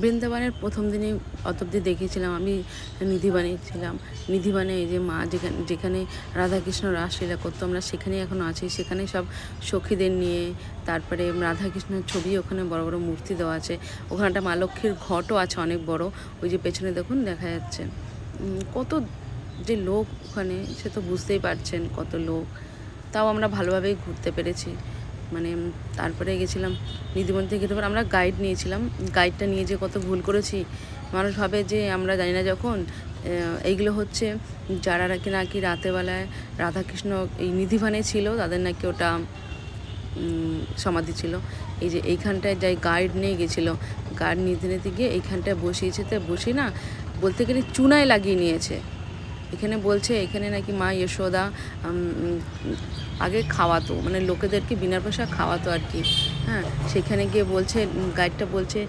বৃন্দাবনের প্রথম দিনেই অত অব্দি দেখেছিলাম আমি নিধিবানে ছিলাম। নিধিবানে এই যে মা যেখানে যেখানে রাধাকৃষ্ণ রাসলীলা করতো, আমরা সেখানেই এখনও আছি। সেখানে সব সখীদের নিয়ে, তারপরে রাধাকৃষ্ণের ছবি, ওখানে বড় বড় মূর্তি দেওয়া আছে। ওখানে একটা মা লক্ষ্মীর ঘটও আছে অনেক বড়, ওই যে পেছনে দেখুন দেখা যাচ্ছে। কত যে লোক ওখানে, সে তো বুঝতেই পারছেন কত লোক। তাও আমরা ভালোভাবেই ঘুরতে পেরেছি। মানে তারপরে গেছিলাম নিধিবন থেকে, তারপর আমরা গাইড নিয়েছিলাম। গাইডটা নিয়ে যে কত ভুল করেছি। মানুষ ভাবে যে আমরা জানি না, যখন এইগুলো হচ্ছে যারা নাকি নাকি রাতেরবেলায় রাধাকৃষ্ণ এই নিধিবানে ছিল, তাদের নাকি ওটা সমাধি ছিল। এই যে এইখানটায় যাই গাইড নিয়ে গেছিলো, গাইড নিতে নিতে গিয়ে এইখানটায় বসিয়েছে, তো বসি না বলতে গেলে চুনায় লাগিয়ে নিয়েছে। এখানে বলছে এখানে নাকি মা যশোদা আগে খাওয়াতো, মানে লোকেদেরকে বিনা পয়সা খাওয়াতো আর কি। হ্যাঁ, সেখানে গিয়ে বলছে, গাইডটা বলছে